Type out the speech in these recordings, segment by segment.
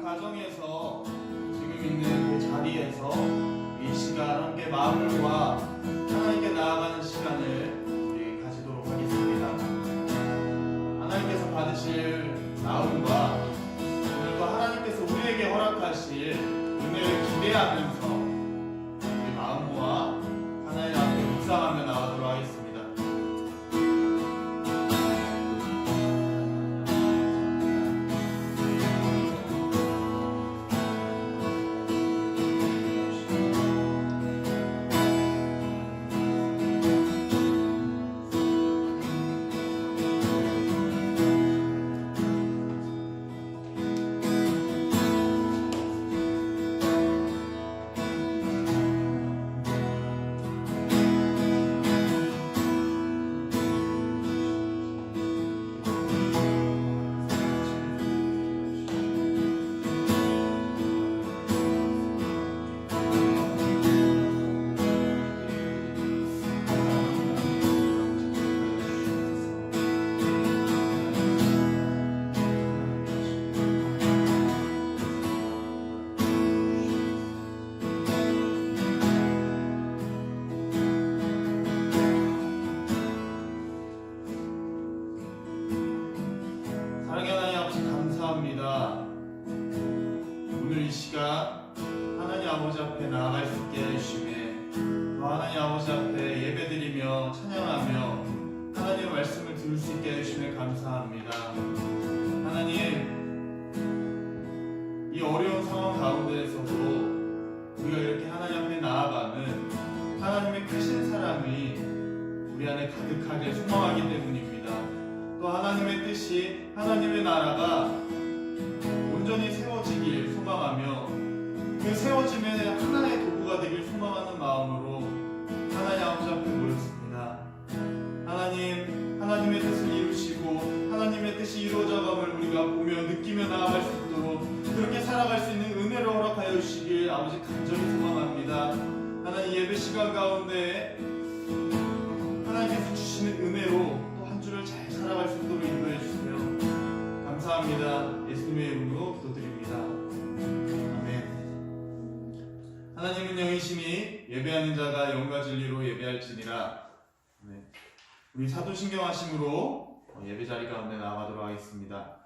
가정에서 지금 있는 그 자리에서 이 시간 함께 마음과 하나님께 나아가는 시간을 가지도록 하겠습니다. 하나님께서 받으실 나음과 오늘도 하나님께서 우리에게 허락하실 은혜를 기대하면서 우리 마음과 하나님 앞에 묵상하며 나가도록 하겠습니다. 오늘 이 시간 하나님 아버지 앞에 나아갈 수 있게 해주시매 또 하나님 아버지 앞에 예배드리며 찬양하며 하나님의 말씀을 들을 수 있게 해주시매 감사합니다. 하나님, 이 어려운 상황 가운데에서도 우리가 이렇게 하나님 앞에 나아가는 하나님의 크신 사랑이 우리 안에 가득하게 소망하기 때문입니다. 또 하나님의 뜻이, 하나님의 나라가 온전히 세워지길 소망하며 그 세워짐에 하나의 도구가 되길 소망하는 마음으로 하나님 아버지 앞에 모였습니다. 하나님, 하나님의 뜻을 이루시고 하나님의 뜻이 이루어져감을 우리가 보며 느끼며 나아갈 수 있도록 그렇게 살아갈 수 있는 은혜를 허락하여 주시길 아버지 간절히 소망합니다. 하나님, 예배 시간 가운데 하나님께서 주시는 은혜로 또 한 주를 잘 살아갈 수 있도록 인도해 주세요. 감사합니다. 예수님의 이름으로 기도드립니다. 아멘. 하나님은 영이시니 예배하는 자가 영과 진리로 예배할지니라. 네. 우리 사도신경하심으로 예배 자리 가운데 나아가도록 하겠습니다.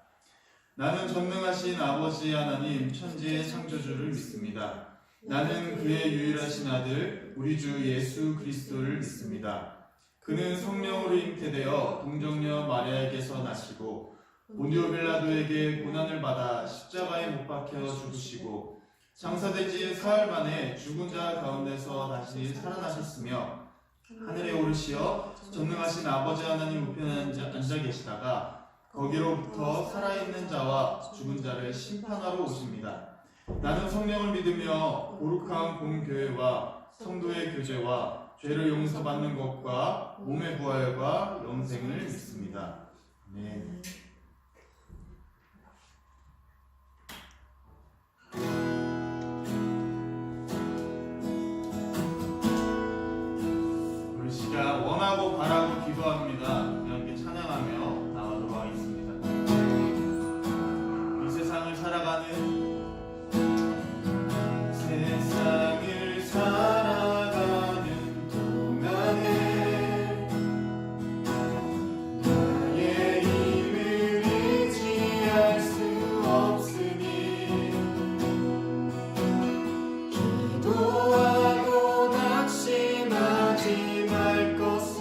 나는 전능하신 아버지 하나님 천지의 창조주를 믿습니다. 나는 그의 유일하신 아들 우리 주 예수 그리스도를 믿습니다. 그는 성령으로 잉태되어 동정녀 마리아에게서 나시고 본디오 빌라도에게 고난을 받아 십자가에 못 박혀 죽으시고 장사된 지 사흘 만에 죽은 자 가운데서 다시 살아나셨으며 하늘에 오르시어 전능하신 아버지 하나님 우편에 앉아 계시다가 거기로부터 살아있는 자와 죽은 자를 심판하러 오십니다. 나는 성령을 믿으며 거룩한 공교회와 성도의 교제와 죄를 용서받는 것과 몸의 부활과 영생을 믿습니다. 아멘. 우리 시간 원하고 바라고 기도합니다. 함께 찬양하며 나가도록 하겠습니다. 이 세상을 살아가는 동안에 나의 힘을 의지할 수 없으니 기도하고 낙심하지 말 것은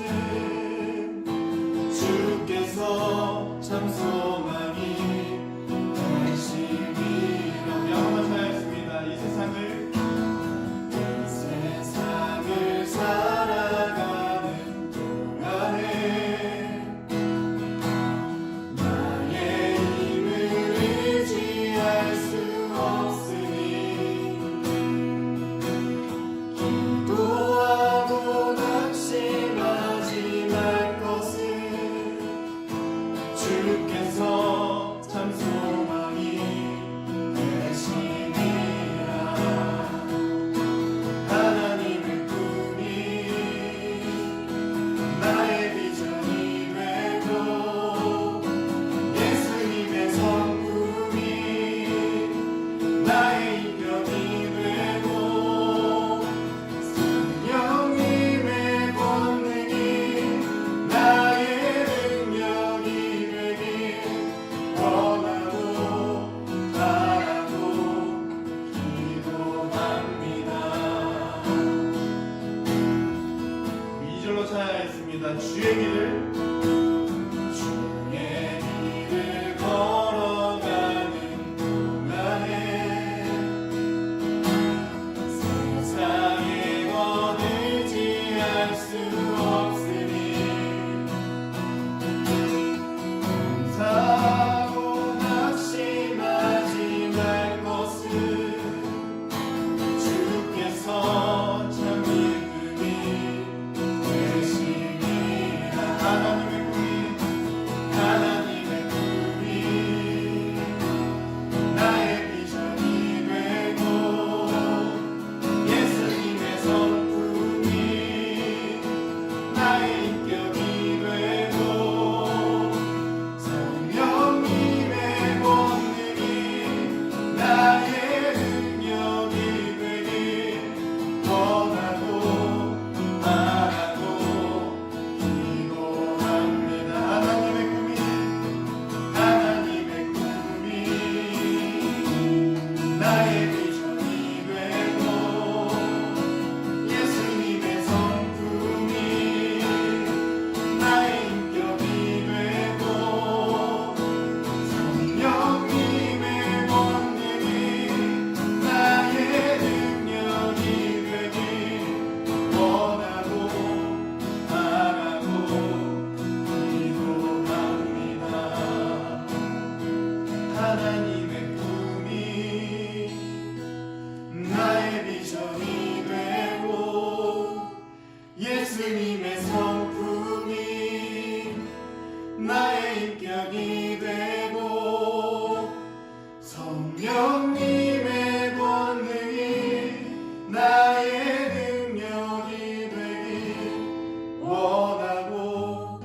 성령님의 권능이 나의 능력이 되길 원하고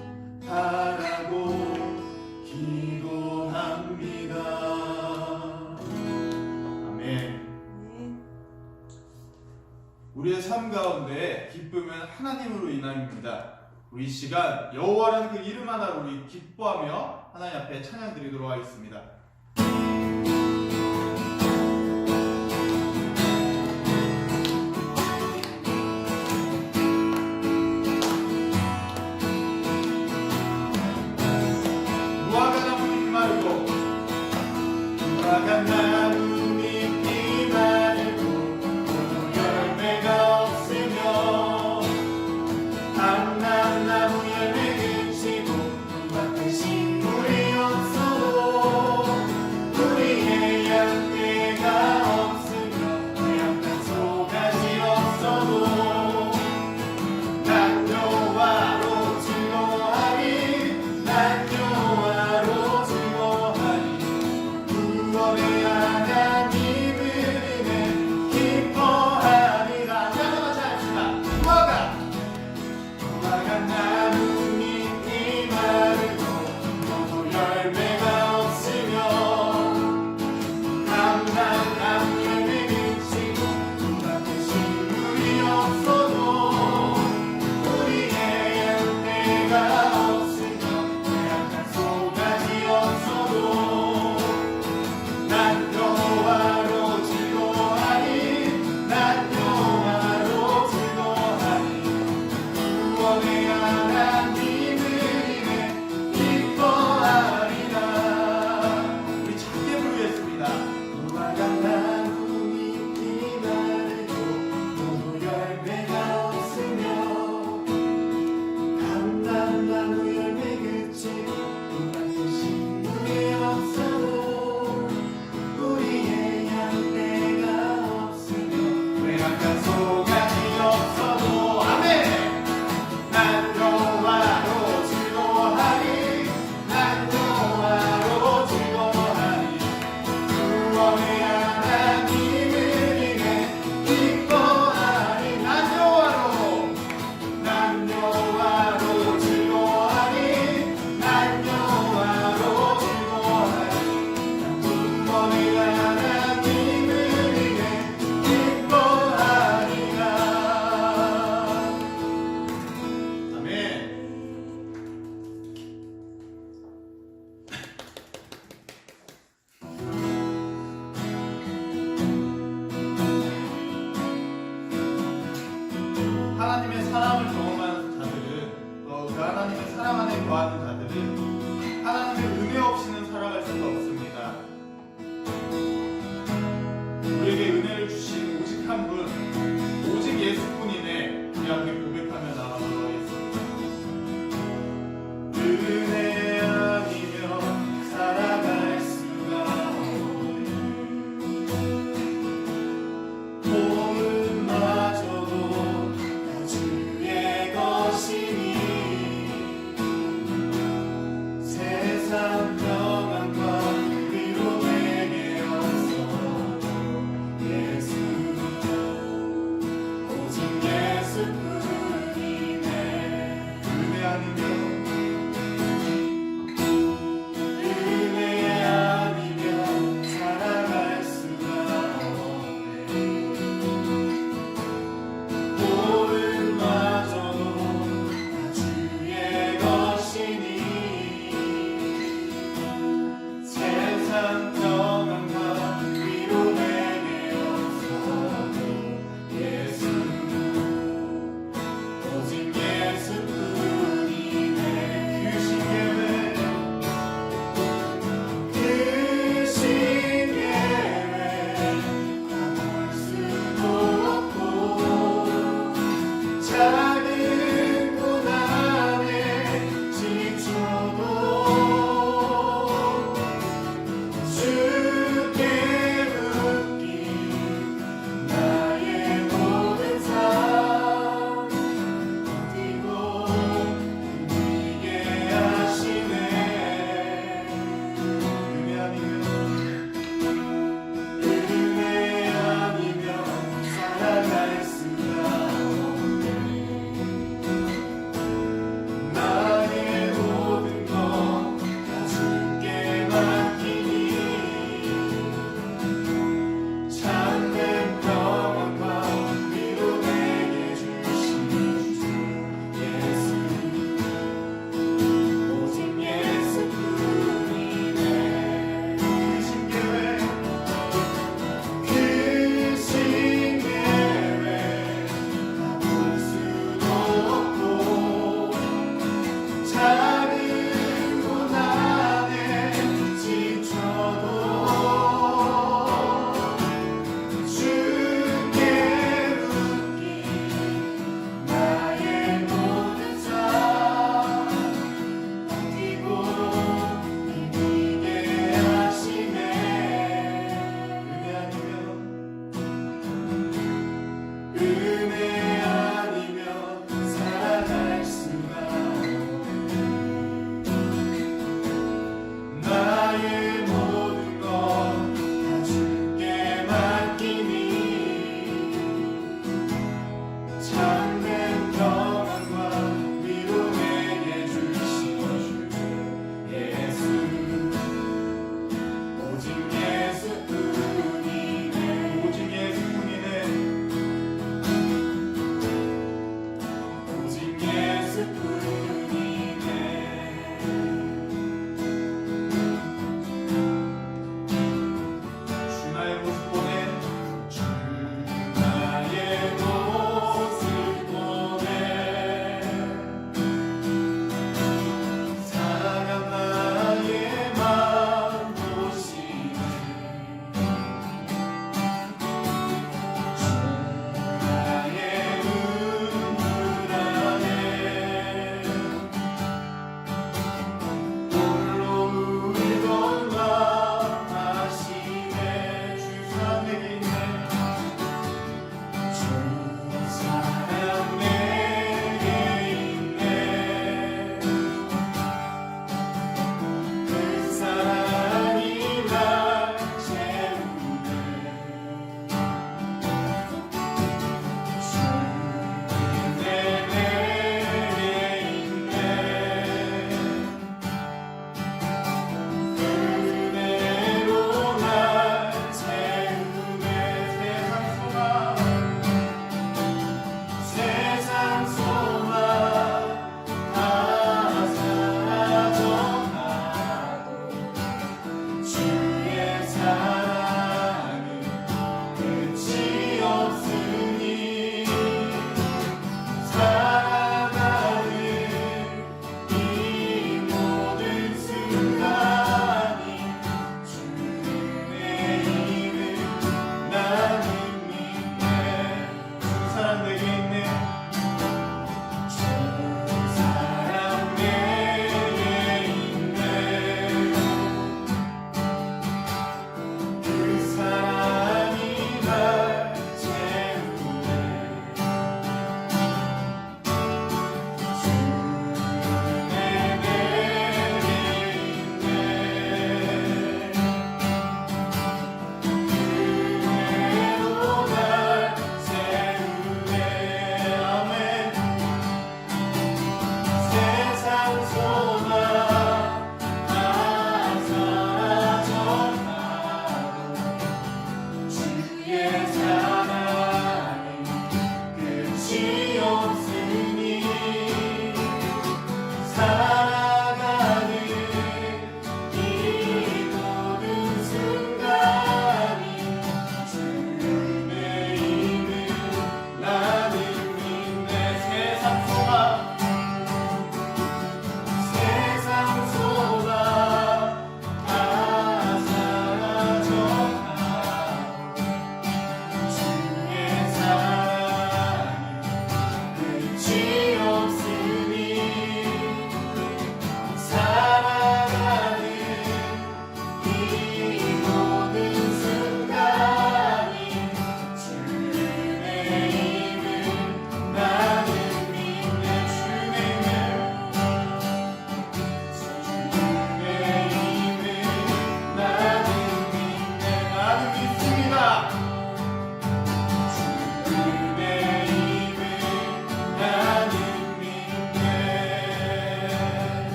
바라고 기도합니다. 아멘. 우리의 삶 가운데 기쁨은 하나님으로 인함입니다. 우리 이 시간 여호와라는 그 이름 하나로 우리 기뻐하며 하나님 앞에 찬양 드리도록 하겠습니다. 무화과 나무잎이 마르고 무화과 나무잎이 마르고 포도 열매가 없으며 감람나무 열매 그치고 밭에 식물이 없어도 우리의 양떼가 없으며 양간 소가지 없어도 난 여호와로 즐거워하리 난 여호와로 즐거워하리 구원의 하나님을 인해 기뻐하리라. 하나만 잘합시다. 무화과 나무잎이 마르고 포도 열매가 없으며 감람나무 열매 그치고 밭에 식물이 없어도 우리의 양떼가 없으며 약한 소가지 없어도 난 여호와로 즐거워하리 난 여호와로 즐거워하리 구원의 하나님을 인해 기뻐하리라. 우리 작게 부르겠습니다. 무화과 나무잎이 마르고 포도 열매가 없으며 감람나무 열매 그치고 밭에 식물이 없어도 우리의 양떼가 없으며 외양간 소가지 없어도 아멘. 난 여호와로 즐거워하리 난 여호와로 즐거워하리 구원의 하나님을 인해 기뻐하리 난 여호와로 즐거워하리 난 여호와로 즐거워하리 구원의 하나님을 인해 기뻐하리라.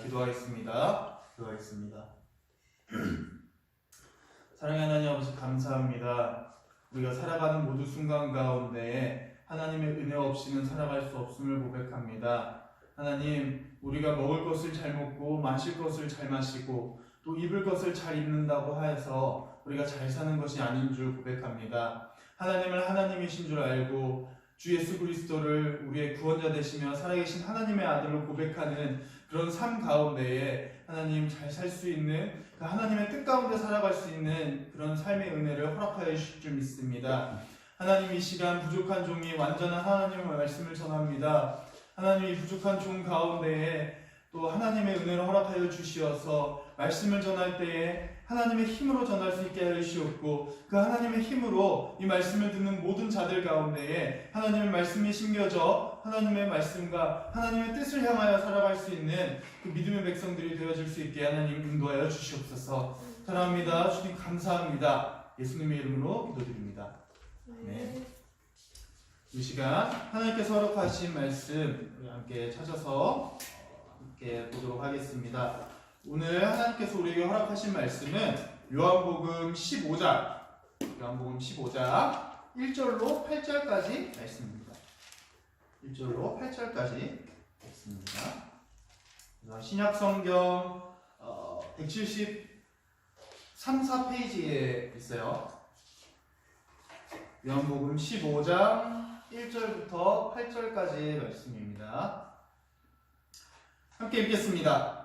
기도하겠습니다. 사랑하는 하나님 아버지 감사합니다. 우리가 살아가는 모든 순간 가운데 하나님의 은혜 없이는 살아갈 수 없음을 고백합니다. 하나님, 우리가 먹을 것을 잘 먹고 마실 것을 잘 마시고 또 입을 것을 잘 입는다고 하여서 우리가 잘 사는 것이 아닌 줄 고백합니다. 하나님을 하나님이신 줄 알고 주 예수 그리스도를 우리의 구원자 되시며 살아계신 하나님의 아들로 고백하는 그런 삶 가운데에 하나님 잘 살 수 있는 그 하나님의 뜻 가운데 살아갈 수 있는 그런 삶의 은혜를 허락하여 주실 줄 믿습니다. 하나님, 이 시간 부족한 종이 완전한 하나님의 말씀을 전합니다. 하나님, 이 부족한 종 가운데에 또 하나님의 은혜를 허락하여 주시어서 말씀을 전할 때에 하나님의 힘으로 전할 수 있게 하여 주시옵고 그 하나님의 힘으로 이 말씀을 듣는 모든 자들 가운데에 하나님의 말씀이 심겨져 하나님의 말씀과 하나님의 뜻을 향하여 살아갈 수 있는 그 믿음의 백성들이 되어질 수 있게 하나님 인도하여 주시옵소서. 사랑합니다. 주님 감사합니다. 예수님의 이름으로 기도드립니다. 네. 이 시간 하나님께서 허락하신 말씀 우리 함께 찾아서 함께 보도록 하겠습니다. 오늘 하나님께서 우리에게 허락하신 말씀은 요한복음 15장 1절로 8절까지 말씀입니다. 1절로 8절까지 말씀입니다. 신약성경 173, 4페이지에 있어요. 요한복음 15장 1절부터 8절까지의 말씀입니다. 함께 읽겠습니다.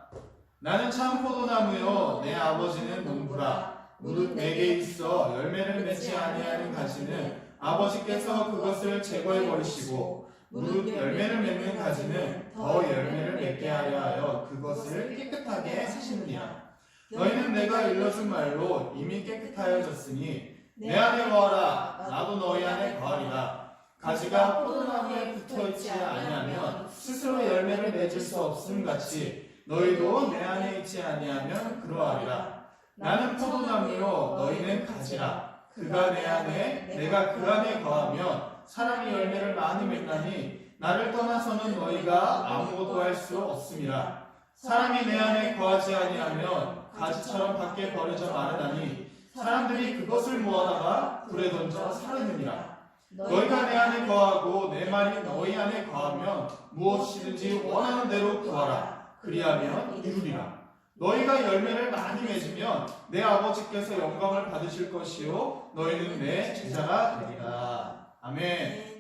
나는 참 포도나무요 내 아버지는 농부라. 무릇 내게 있어 열매를 맺지 아니하는 가지는 아버지께서 그것을 제거해 버리시고 무릇 열매를 맺는 가지는 더 열매를 맺게 하여 그것을 깨끗하게 하시느니라. 너희는 내가 일러준 말로 이미 깨끗하여졌으니 내 안에 거하라. 나도 너희 안에 거하리라. 가지가 포도나무에 붙어있지 아니하면 스스로 열매를 맺을 수 없음 같이 너희도 내 안에 있지 아니하면 그러하리라. 나는 포도나무요 너희는 가지라. 그가 내 안에 내가 그 안에 거하면 사람이 열매를 많이 맺나니 나를 떠나서는 너희가 아무것도 할 수 없음이라. 사람이 내 안에 거하지 아니하면 가지처럼 밖에 버려져 마르나니 사람들이 그것을 모아다가 불에 던져 사르느니라. 너희가 내 안에 거하고 내 말이 너희 안에 거하면 무엇이든지 원하는 대로 구하라. 그리하면 이루리라. 너희가 열매를 많이 맺으면 내 아버지께서 영광을 받으실 것이요 너희는 내 제자가 되리라. 아멘.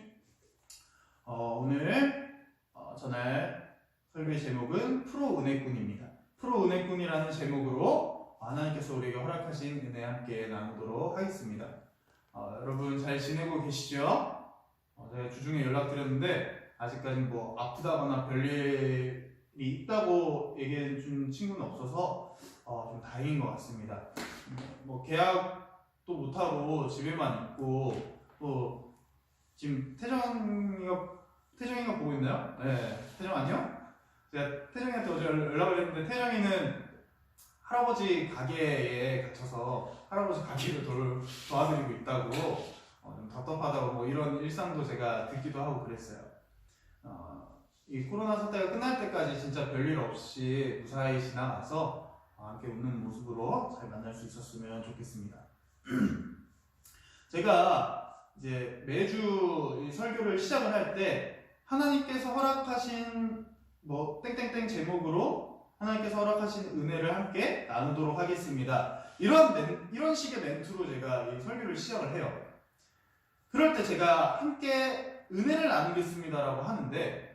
오늘 전할 설교의 제목은 프로 은혜꾼입니다. 프로 은혜꾼이라는 제목으로 하나님께서 우리에게 허락하신 은혜 함께 나누도록 하겠습니다. 여러분 잘 지내고 계시죠? 제가 주중에 연락드렸는데 아직까지 뭐 아프다거나 별일이 있다고 얘기해 준 친구는 없어서 좀 다행인 것 같습니다. 뭐 계약도 못하고 집에만 있고 또 지금 태정이가 보고 있나요? 네, 태정 안녕? 제가 태정이한테 어제 연락을 했는데 태정이는 할아버지 가게에 갇혀서 할아버지 가게를 도와드리고 있다고 좀 답답하다고 뭐 이런 일상도 제가 듣기도 하고 그랬어요. 이 코로나 사태가 끝날 때까지 진짜 별일 없이 무사히 지나가서 함께 웃는 모습으로 잘 만날 수 있었으면 좋겠습니다. 제가 이제 매주 이 설교를 시작을 할 때 하나님께서 허락하신 뭐 땡땡땡 제목으로 하나님께서 허락하신 은혜를 함께 나누도록 하겠습니다. 이런 식의 멘트로 제가 이 설교를 시작을 해요. 그럴 때 제가 함께 은혜를 나누겠습니다라고 하는데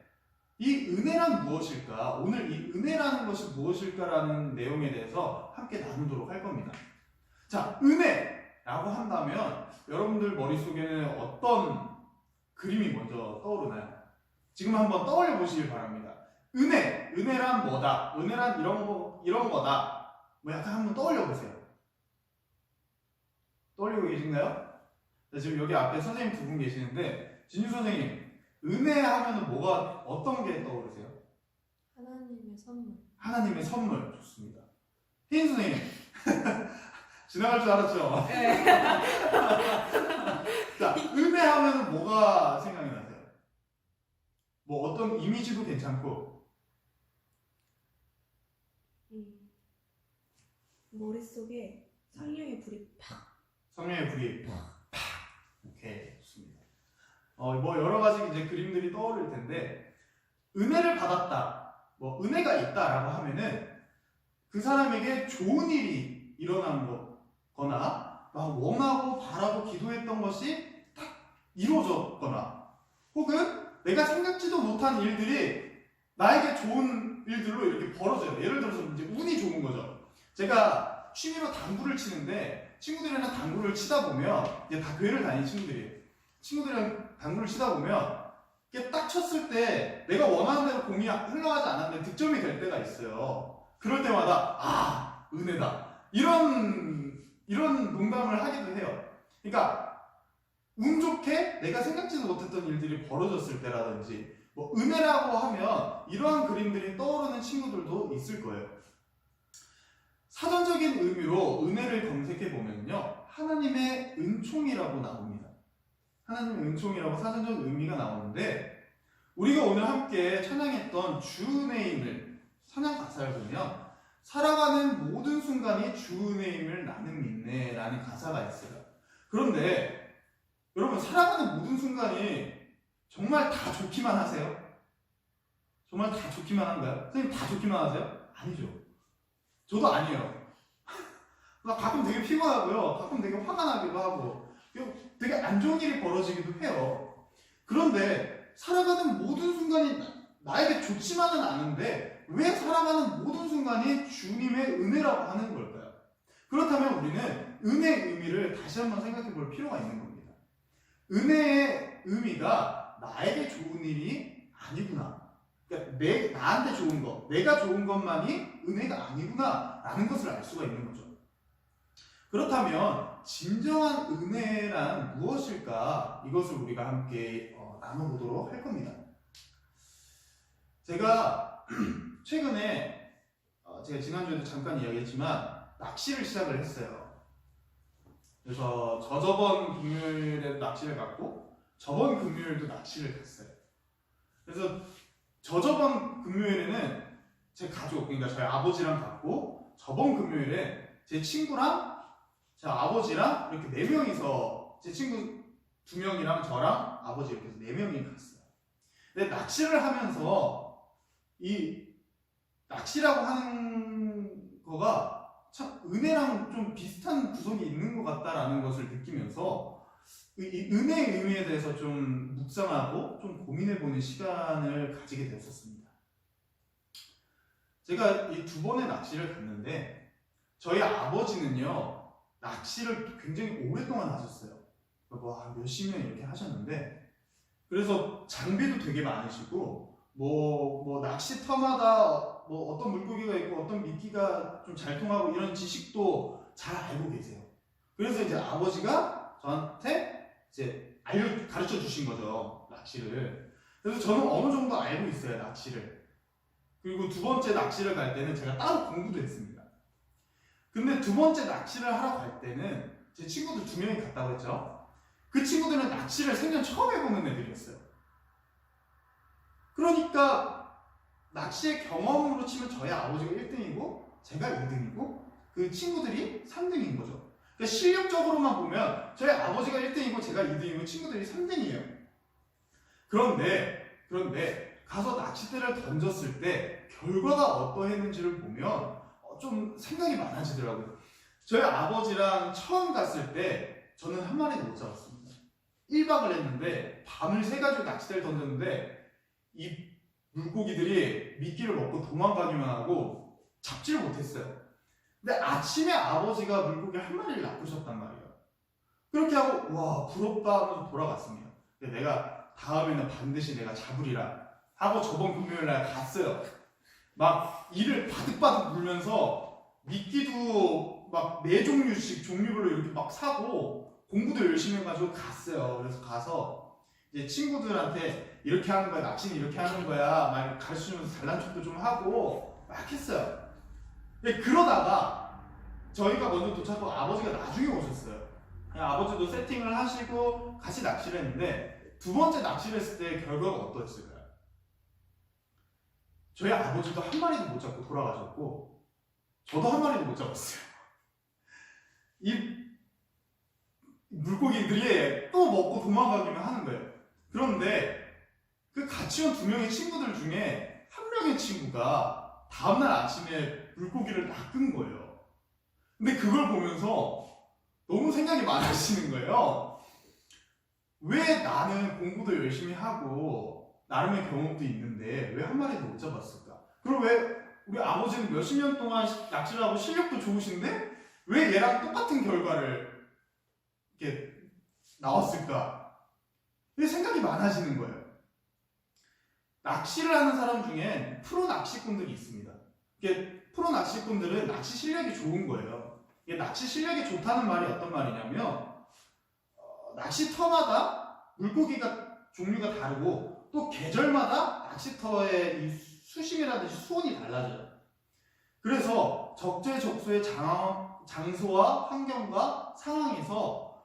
이 은혜란 무엇일까? 오늘 이 은혜라는 것이 무엇일까라는 내용에 대해서 함께 나누도록 할 겁니다. 자, 은혜라고 한다면 여러분들 머릿속에는 어떤 그림이 먼저 떠오르나요? 지금 한번 떠올려 보시길 바랍니다. 은혜란 뭐다? 은혜란 이런 거다. 뭐 약간 한번 떠올려 보세요. 떠올리고 계신가요? 자, 지금 여기 앞에 선생님 두 분 계시는데 진주 선생님, 은혜 하면은 뭐가 어떤 게 떠오르세요? 하나님의 선물. 하나님의 선물. 좋습니다. 혜인 선생님 지나갈 줄 알았죠? 네. 자, 은혜 하면은 뭐가 생각이 나세요? 뭐 어떤 이미지도 괜찮고 머릿속에 성령의 불이 성령의 불이 팍. 오케이, 좋습니다. 뭐 여러 가지 이제 그림들이 떠오를 텐데, 은혜를 받았다, 뭐 은혜가 있다라고 하면은 그 사람에게 좋은 일이 일어난 거거나 막 원하고 바라고 기도했던 것이 딱 이루어졌거나, 혹은 내가 생각지도 못한 일들이 나에게 좋은 일들로 이렇게 벌어져요. 예를 들어서 이제 운이 좋은 거죠. 제가 취미로 당구를 치는데, 친구들이랑 당구를 치다 보면, 이제 다 교회를 다니는 친구들이랑 당구를 치다 보면 이게 딱 쳤을 때 내가 원하는 대로 공이 흘러가지 않았는데 득점이 될 때가 있어요. 그럴 때마다 은혜다, 이런 농담을 하기도 해요. 그러니까 운 좋게 내가 생각지도 못했던 일들이 벌어졌을 때라든지, 뭐 은혜라고 하면 이러한 그림들이 떠오르는 친구들도 있을 거예요. 사전적인 의미로 은혜를 검색해 보면요, 하나님의 은총이라고 나옵니다. 하나님의 은총이라고 사전적 의미가 나오는데, 우리가 오늘 함께 찬양했던 주 은혜임을 찬양 가사를 보면, 살아가는 모든 순간이 주 은혜임을 나는 믿네 라는 가사가 있어요. 그런데 여러분, 살아가는 모든 순간이 정말 다 좋기만 하세요? 정말 다 좋기만 한가요? 선생님, 다 좋기만 하세요? 아니죠. 저도 아니에요. 나 가끔 되게 피곤하고요, 가끔 되게 화가 나기도 하고, 되게 안 좋은 일이 벌어지기도 해요. 그런데 살아가는 모든 순간이 나에게 좋지만은 않은데, 왜 살아가는 모든 순간이 주님의 은혜라고 하는 걸까요? 그렇다면 우리는 은혜의 의미를 다시 한번 생각해 볼 필요가 있는 겁니다. 은혜의 의미가 나에게 좋은 일이 아니구나, 그러니까 나한테 좋은 것, 내가 좋은 것만이 은혜가 아니구나 라는 것을 알 수가 있는 거죠. 그렇다면 진정한 은혜란 무엇일까? 이것을 우리가 함께 나눠보도록 할 겁니다. 제가 최근에, 제가 지난주에도 잠깐 이야기했지만 낚시를 시작을 했어요. 그래서 저저번 금요일에 낚시를 갔고, 저번 금요일도 낚시를 갔어요. 그래서 저저번 금요일에는 제 가족, 그러니까 저희 아버지랑 갔고, 저번 금요일에 제 친구랑 제 아버지랑 이렇게 4명이서, 제 친구 2명이랑 저랑 아버지 이렇게 해서 4명이 갔어요. 근데 낚시를 하면서 이 낚시라고 하는 거가 참 은혜랑 좀 비슷한 구석이 있는 것 같다라는 것을 느끼면서 이 은혜의 의미에 대해서 좀 묵상하고 좀 고민해보는 시간을 가지게 되었습니다. 제가 이 2번의 낚시를 갔는데, 저희 아버지는요, 낚시를 굉장히 오랫동안 하셨어요. 뭐 몇십 년 이렇게 하셨는데, 그래서 장비도 되게 많으시고, 뭐 낚시터마다 뭐 어떤 물고기가 있고 어떤 미끼가 좀 잘 통하고 이런 지식도 잘 알고 계세요. 그래서 이제 아버지가 저한테 이제 가르쳐 주신 거죠, 낚시를. 그래서 저는 어느 정도 알고 있어요, 낚시를. 그리고 2번째 낚시를 갈 때는 제가 따로 공부도 했습니다. 근데 2번째 낚시를 하러 갈 때는 제 친구들 2명이 갔다고 했죠. 그 친구들은 낚시를 생전 처음 해보는 애들이었어요. 그러니까 낚시의 경험으로 치면 저희 아버지가 1등이고 제가 2등이고 그 친구들이 3등인 거죠. 그러니까 실력적으로만 보면 저희 아버지가 1등이고 제가 2등이고 친구들이 3등이에요. 그런데 가서 낚싯대를 던졌을 때 결과가 어떠했는지를 보면 좀 생각이 많아지더라고요. 저희 아버지랑 처음 갔을 때 저는 한 마리도 못 잡았습니다. 1박을 했는데 밤을 새가지고 낚싯대를 던졌는데 이 물고기들이 미끼를 먹고 도망가기만 하고 잡지를 못했어요. 근데 아침에 아버지가 물고기 한 마리를 낚으셨단 말이에요. 그렇게 하고 와 부럽다 하면서 돌아갔습니다. 근데 내가 다음에는 반드시 내가 잡으리라 하고 저번 금요일날 갔어요. 막 이를 바득바득 물면서 미끼도 막 4종류씩 종류별로 이렇게 막 사고 공부도 열심히 해가지고 갔어요. 그래서 가서 이제 친구들한테 이렇게 하는 거야, 낚시는 이렇게 하는 거야 막 가르쳐주면서 잘난 척도 좀 하고 막 했어요. 근데 그러다가 저희가 먼저 도착하고 아버지가 나중에 오셨어요. 아버지도 세팅을 하시고 같이 낚시를 했는데 2번째 낚시를 했을 때 결과가 어떠했을까요? 저희 아버지도 한 마리도 못 잡고 돌아가셨고 저도 한 마리도 못 잡았어요. 이 물고기들이 또 먹고 도망가기만 하는 거예요. 그런데 그 같이 온 두 명의 친구들 중에 한 명의 친구가 다음날 아침에 물고기를 낚은 거예요. 근데 그걸 보면서 너무 생각이 많아지는 거예요. 왜 나는 공부도 열심히 하고 나름의 경험도 있는데 왜 한 마리도 못 잡았을까? 그리고 왜 우리 아버지는 몇십 년 동안 낚시를 하고 실력도 좋으신데 왜 얘랑 똑같은 결과를 이렇게 나왔을까? 이게 생각이 많아지는 거예요. 낚시를 하는 사람 중엔 프로 낚시꾼들이 있습니다. 이게 프로 낚시꾼들은 낚시 실력이 좋은 거예요. 이게 낚시 실력이 좋다는 말이 어떤 말이냐면 낚시터마다 물고기가 종류가 다르고 또 계절마다 낚시터의 이 수심이라든지 수온이 달라져요. 그래서 적재적소의 장소와 환경과 상황에서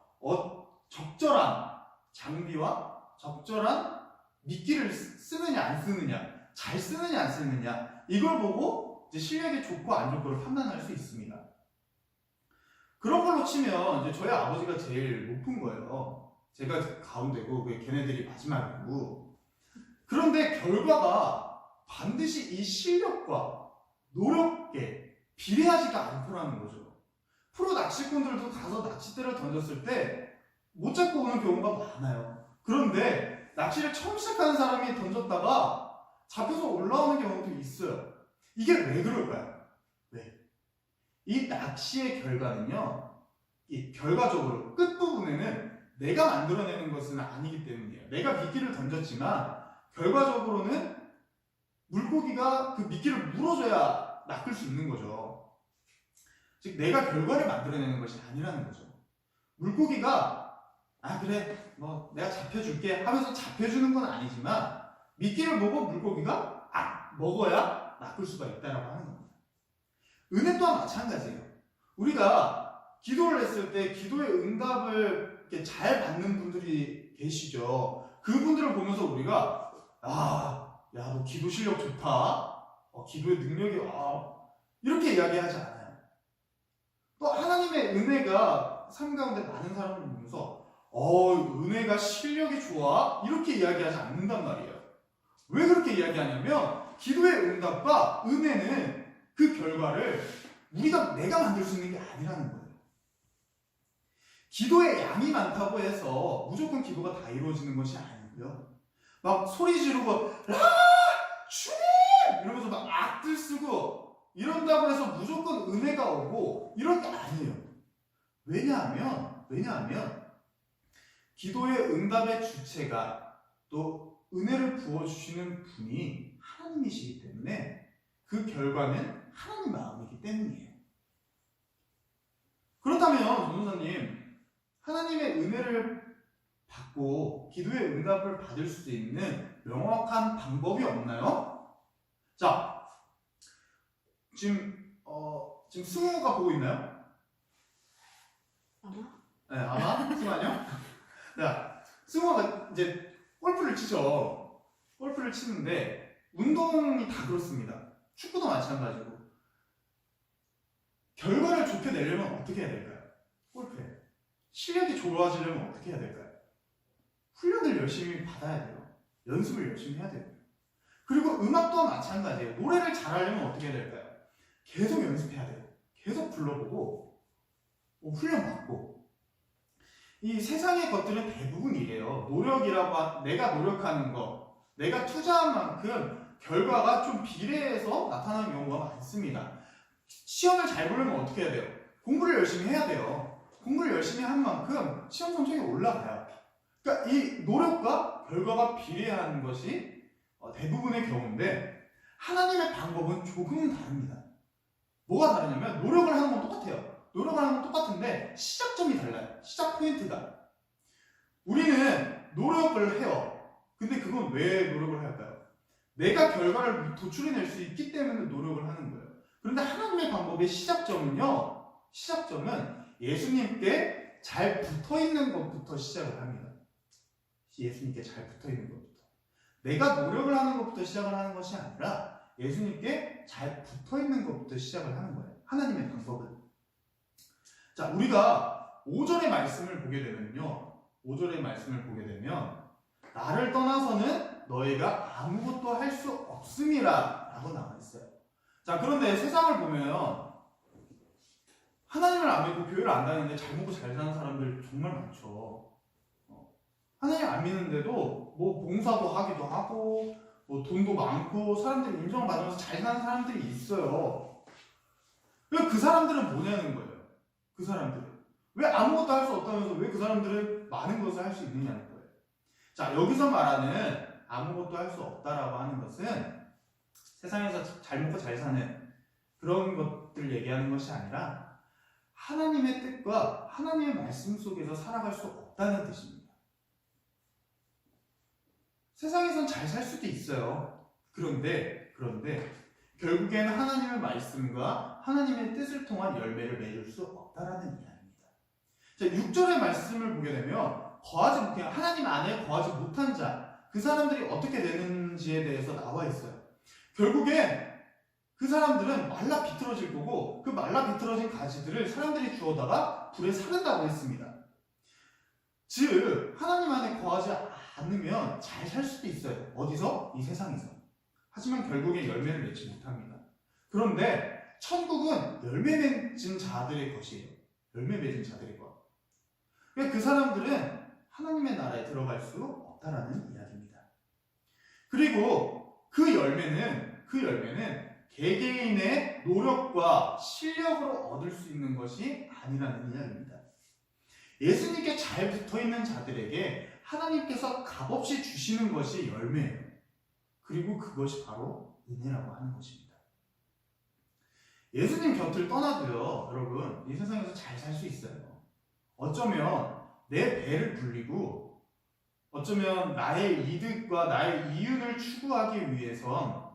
적절한 장비와 적절한 미끼를 쓰느냐 안 쓰느냐, 잘 쓰느냐 안 쓰느냐, 이걸 보고 이제 실력이 좋고 안 좋고를 판단할 수 있습니다. 그런 걸로 치면 이제 저희 아버지가 제일 높은 거예요. 제가 가운데고 걔네들이 마지막이고. 그런데 결과가 반드시 이 실력과 노력에 비례하지가 않더라는 거죠. 프로 낚시꾼들도 가서 낚싯대를 던졌을 때 못 잡고 오는 경우가 많아요. 그런데 낚시를 처음 시작하는 사람이 던졌다가 잡혀서 올라오는 경우도 있어요. 이게 왜 그럴까요? 왜? 이 낚시의 결과는요, 이 결과적으로 끝부분에는 내가 만들어내는 것은 아니기 때문이에요. 내가 미끼를 던졌지만 결과적으로는 물고기가 그 미끼를 물어줘야 낚을 수 있는 거죠. 즉 내가 결과를 만들어내는 것이 아니라는 거죠. 물고기가 그래 뭐 내가 잡혀줄게 하면서 잡혀주는 건 아니지만 미끼를 보고 물고기가 먹어야 낚을 수가 있다라고 하는 겁니다. 은혜 또한 마찬가지예요. 우리가 기도를 했을 때 기도의 응답을 이렇게 잘 받는 분들이 계시죠. 그분들을 보면서 우리가 야, 너 기도 실력 좋다. 기도의 능력이 이렇게 이야기하지 않아요. 또 하나님의 은혜가 삶 가운데 많은 사람을 보면서 은혜가 실력이 좋아 이렇게 이야기하지 않는단 말이에요. 왜 그렇게 이야기하냐면 기도의 응답과 은혜는 그 결과를 내가 만들 수 있는 게 아니라는 거예요. 기도의 양이 많다고 해서 무조건 기도가 다 이루어지는 것이 아니고요. 막 소리 지르고 주님 이러면서 막 악들 쓰고 이런다고 해서 무조건 은혜가 오고 이런 게 아니에요. 왜냐하면 기도의 응답의 주체가 또 은혜를 부어주시는 분이 하나님이시기 때문에 그 결과는 하나님 마음이기 때문이에요. 그렇다면 전도사님, 하나님의 은혜를 받고 기도의 응답을 받을 수 있는 명확한 방법이 없나요? 자, 지금 승우가 보고 있나요? 아마? 네, 아마 승우요? 자, 승우가 이제 골프를 치죠. 골프를 치는데 운동이 다 그렇습니다. 축구도 마찬가지고 결과를 좋게 내려면 어떻게 해야 될까요? 골프에 실력이 좋아지려면 어떻게 해야 될까요? 훈련을 열심히 받아야 돼요. 연습을 열심히 해야 돼요. 그리고 음악도 마찬가지예요. 노래를 잘하려면 어떻게 해야 될까요? 계속 연습해야 돼요. 계속 불러보고 훈련받고. 이 세상의 것들은 대부분 이래요. 내가 노력하는 거, 내가 투자한 만큼 결과가 좀 비례해서 나타나는 경우가 많습니다. 시험을 잘 보려면 어떻게 해야 돼요? 공부를 열심히 해야 돼요. 공부를 열심히 한 만큼 시험 성적이 올라가요. 그러니까 이 노력과 결과가 비례하는 것이 대부분의 경우인데 하나님의 방법은 조금 다릅니다. 뭐가 다르냐면 노력을 하는 건 똑같아요. 노력을 하는 건 똑같은데 시작점이 달라요. 시작 포인트가. 우리는 노력을 해요. 근데 그건 왜 노력을 할까요? 내가 결과를 도출해낼 수 있기 때문에 노력을 하는 거예요. 그런데 하나님의 방법의 시작점은 예수님께 잘 붙어있는 것부터 시작을 합니다. 예수님께 잘 붙어있는 것부터. 내가 노력을 하는 것부터 시작을 하는 것이 아니라 예수님께 잘 붙어있는 것부터 시작을 하는 거예요. 하나님의 방법은. 자, 우리가 5절의 말씀을 보게 되면요. 5절의 말씀을 보게 되면 나를 떠나서는 너희가 아무것도 할 수 없음이라 라고 나와 있어요. 자, 그런데 세상을 보면 하나님을 안 믿고 교회를 안 다니는데 잘 먹고 잘 사는 사람들 정말 많죠. 하나님 안 믿는데도 뭐 봉사도 하기도 하고 뭐 돈도 많고 사람들이 인정을 받으면서 잘 사는 사람들이 있어요. 왜 그 사람들은 뭐냐는 거예요. 그 사람들은 왜 아무것도 할 수 없다면서 왜 그 사람들은 많은 것을 할 수 있느냐는 거예요. 자, 여기서 말하는 아무것도 할 수 없다라고 하는 것은 세상에서 잘 먹고 잘 사는 그런 것들 얘기하는 것이 아니라 하나님의 뜻과 하나님의 말씀 속에서 살아갈 수 없다는 뜻입니다. 세상에선 잘 살 수도 있어요. 그런데 결국에는 하나님의 말씀과 하나님의 뜻을 통한 열매를 맺을 수 없다라는 이야기입니다. 자, 6절의 말씀을 보게 되면 그냥 하나님 안에 거하지 못한 자, 그 사람들이 어떻게 되는지에 대해서 나와 있어요. 결국에 그 사람들은 말라 비틀어질 거고 그 말라 비틀어진 가지들을 사람들이 주워다가 불에 사른다고 했습니다. 즉 하나님 안에 거하지 않으면 잘 살 수도 있어요. 어디서? 이 세상에서. 하지만 결국에 열매를 맺지 못합니다. 그런데 천국은 열매 맺은 자들의 것이에요. 열매 맺은 자들의 것. 그러니까 그 사람들은 하나님의 나라에 들어갈 수 없다라는 이야기입니다. 그리고 그 열매는 개개인의 노력과 실력으로 얻을 수 있는 것이 아니라는 이야기입니다. 예수님께 잘 붙어있는 자들에게 하나님께서 값없이 주시는 것이 열매예요. 그리고 그것이 바로 은혜라고 하는 것입니다. 예수님 곁을 떠나도요, 여러분, 이 세상에서 잘 살 수 있어요. 어쩌면 내 배를 불리고 어쩌면 나의 이득과 나의 이윤을 추구하기 위해선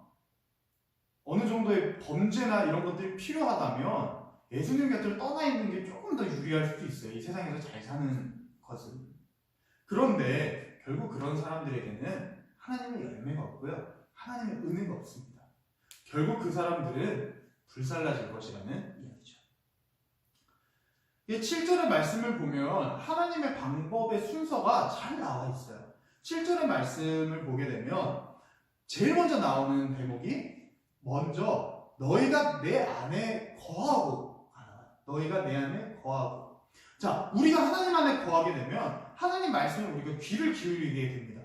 어느 정도의 범죄나 이런 것들이 필요하다면 예수님 곁을 떠나 있는 게 조금 더 유리할 수도 있어요. 이 세상에서 잘 사는 것은. 그런데 결국 그런 사람들에게는 하나님의 열매가 없고요. 하나님의 은혜가 없습니다. 결국 그 사람들은 불살라질 것이라는 이야기죠. 7절의 말씀을 보면 하나님의 방법의 순서가 잘 나와 있어요. 7절의 말씀을 보게 되면 제일 먼저 나오는 대목이 먼저 너희가 내 안에 거하고, 너희가 내 안에 거하고. 자, 우리가 하나님 안에 거하게 되면 하나님 말씀을 우리가 귀를 기울이게 됩니다.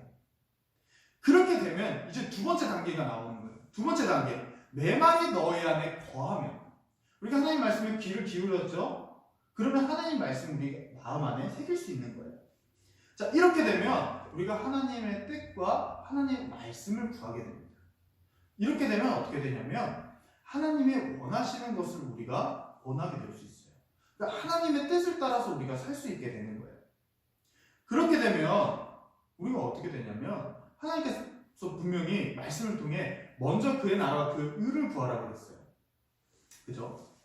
그렇게 되면 이제 두 번째 단계가 나오는 거예요. 두 번째 단계, 내 말이 너희 안에 거하면. 우리가 하나님 말씀에 귀를 기울였죠? 그러면 하나님 말씀 우리 마음 안에 새길 수 있는 거예요. 자, 이렇게 되면 우리가 하나님의 뜻과 하나님의 말씀을 구하게 됩니다. 이렇게 되면 어떻게 되냐면 하나님의 원하시는 것을 우리가 원하게 될 수 있어요. 그러니까 하나님의 뜻을 따라서 우리가 살 수 있게 되는 거예요. 그렇게 되면 우리가 어떻게 되냐면 하나님께서 분명히 말씀을 통해 먼저 그의 나라와 그 의를 구하라고 했어요. 그죠?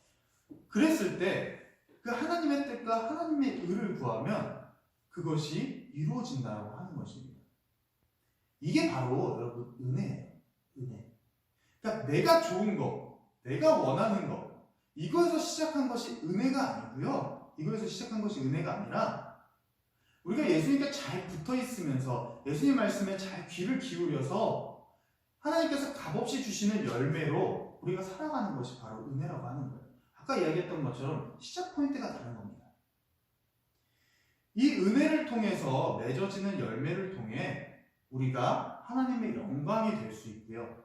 그랬을 때 그 하나님의 뜻과 하나님의 의를 구하면 그것이 이루어진다고 하는 것입니다. 이게 바로 여러분 은혜예요. 은혜. 그러니까 내가 좋은 거, 내가 원하는 거, 이거에서 시작한 것이 은혜가 아니고요. 이거에서 시작한 것이 은혜가 아니라 우리가 예수님께 잘 붙어 있으면서 예수님 말씀에 잘 귀를 기울여서 하나님께서 값없이 주시는 열매로 우리가 살아가는 것이 바로 은혜라고 하는 거예요. 아까 이야기했던 것처럼 시작 포인트가 다른 겁니다. 이 은혜를 통해서 맺어지는 열매를 통해 우리가 하나님의 영광이 될 수 있고요.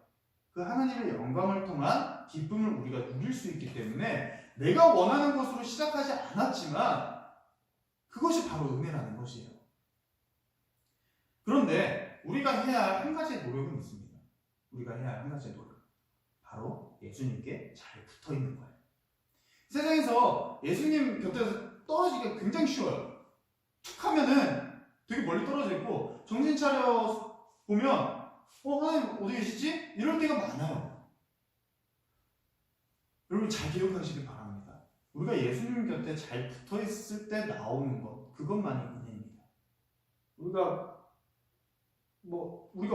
그 하나님의 영광을 통한 기쁨을 우리가 누릴 수 있기 때문에 내가 원하는 것으로 시작하지 않았지만 그것이 바로 은혜라는 것이에요. 그런데 우리가 해야 할 한 가지의 노력은 있습니다. 우리가 해야 할 한 가지의 노력. 바로 예수님께 잘 붙어 있는 거예요. 세상에서 예수님 곁에서 떨어지기가 굉장히 쉬워요. 툭 하면은 되게 멀리 떨어져 있고 정신 차려 보면 하나님 어디 계시지? 이럴 때가 많아요. 여러분 잘 기억하시길 바랍니다. 우리가 예수님 곁에 잘 붙어 있을 때 나오는 것, 그것만이 은혜입니다. 우리가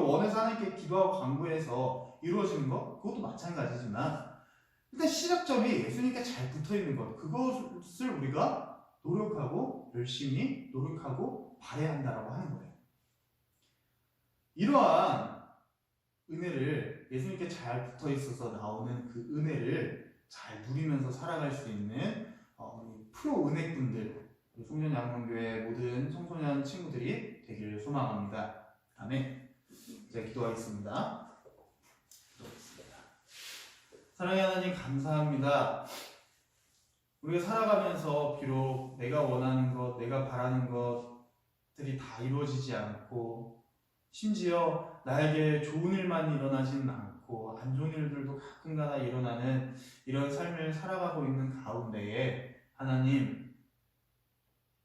원해서 하나님께 기도하고 간구해서 이루어지는 것, 그것도 마찬가지지만 일단 시작점이 예수님께 잘 붙어 있는 것, 그것을 우리가 노력하고 열심히 노력하고 바라야 한다라고 하는 거예요. 이러한 은혜를 예수님께 잘 붙어 있어서 나오는 그 은혜를 잘 누리면서 살아갈 수 있는 우리 프로 은혜꾼들, 송년 양문교회 모든 청소년 친구들이 되기를 소망합니다. 아멘. 이제 기도하겠습니다. 사랑의 하나님 감사합니다. 우리가 살아가면서 비록 내가 원하는 것, 내가 바라는 것들이 다 이루어지지 않고 심지어 나에게 좋은 일만 일어나지는 않고 안 좋은 일들도 가끔가다 일어나는 이런 삶을 살아가고 있는 가운데에 하나님,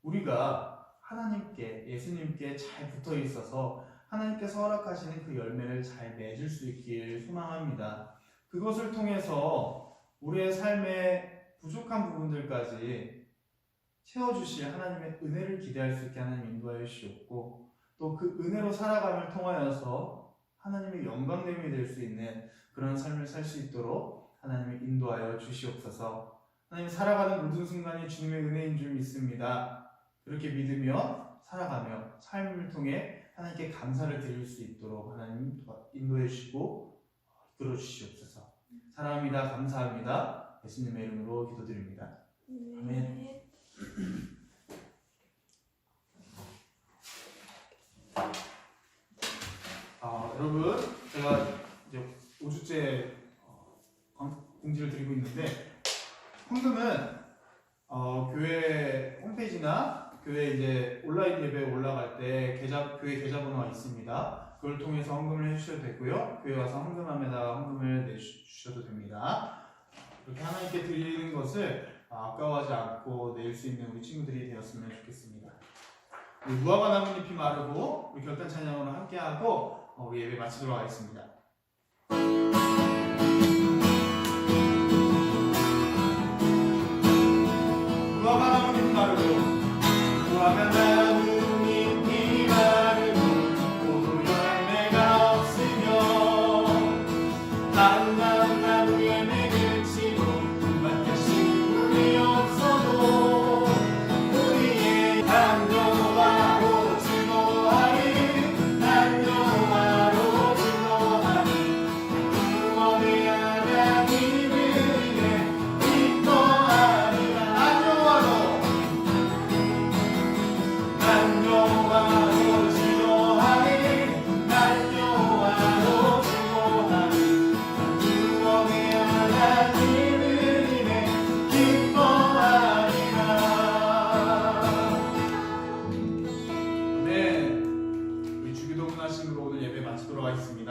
우리가 하나님께, 예수님께 잘 붙어 있어서 하나님께서 허락하시는 그 열매를 잘 맺을 수 있길 소망합니다. 그것을 통해서 우리의 삶의 부족한 부분들까지 채워주실 하나님의 은혜를 기대할 수 있게 하나님 인도하여 주시옵고, 또 그 은혜로 살아감을 통하여서 하나님의 영광됨이 될 수 있는 그런 삶을 살 수 있도록 하나님이 인도하여 주시옵소서. 하나님, 살아가는 모든 순간이 주님의 은혜인 줄 믿습니다. 그렇게 믿으며 살아가며 삶을 통해 하나님께 감사를 드릴 수 있도록 하나님 인도해 주시고 이끌어 주시옵소서. 사랑합니다. 감사합니다. 예수님의 이름으로 기도드립니다. 아멘. 여러분, 제가 이제 5주째 공지를 드리고 있는데, 헌금은 교회 홈페이지나 교회 이제 온라인 예배 올라갈 때 교회 계좌번호가 있습니다. 그걸 통해서 헌금을 해주셔도 되고요. 교회 와서 헌금함에다가 헌금을 내주셔도 됩니다. 이렇게 하나님께 드리는 것을 아까워하지 않고 낼 수 있는 우리 친구들이 되었으면 좋겠습니다. 우리 무화과 나뭇잎이 마르고 우리 결단 찬양으로 함께하고 우리 예배 마치도록 하겠습니다. 무화과 나뭇잎이 마르고 무화과 나뭇잎이 마르고 포도 열매가 없으며 아름다운 나무 열매를 치고 밭에 식물이 없어도 우리의 난 여호와로 즐거워하리, 난 여호와로 즐거워하리. 구원의 하나님을 위해 기뻐하리라. 난 여호와로 즐거워하리, 난 여호와로 즐거워하리. 구원의 하나님을 위해 기뻐하리라. 네, 우리 주기도 문화식으로 오늘 예배 마치도록 하겠습니다.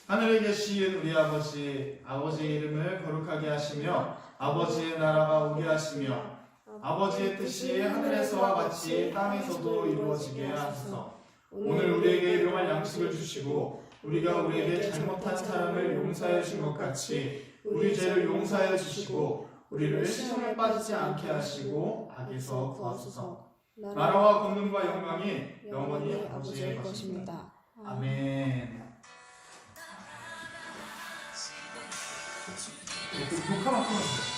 하늘에 계신 우리 아버지의 이름을 거룩하게 하시며 아버지의 나라가 오게 하시며 아버지의 뜻이 하늘에서와 같이 땅에서도 이루어지게 하소서. 오늘 우리에게 일용할 양식을 주시고 우리가 우리에게 잘못한 사람을 용서해 준 것 같이 우리 죄를 용서해 주시고 우리를 시험에 빠지지 않게 하시고 악에서 구하소서. 나라와 권능과 영광이 영원히 아버지의 것입니다. 아멘. 녹화만 끊어주세요.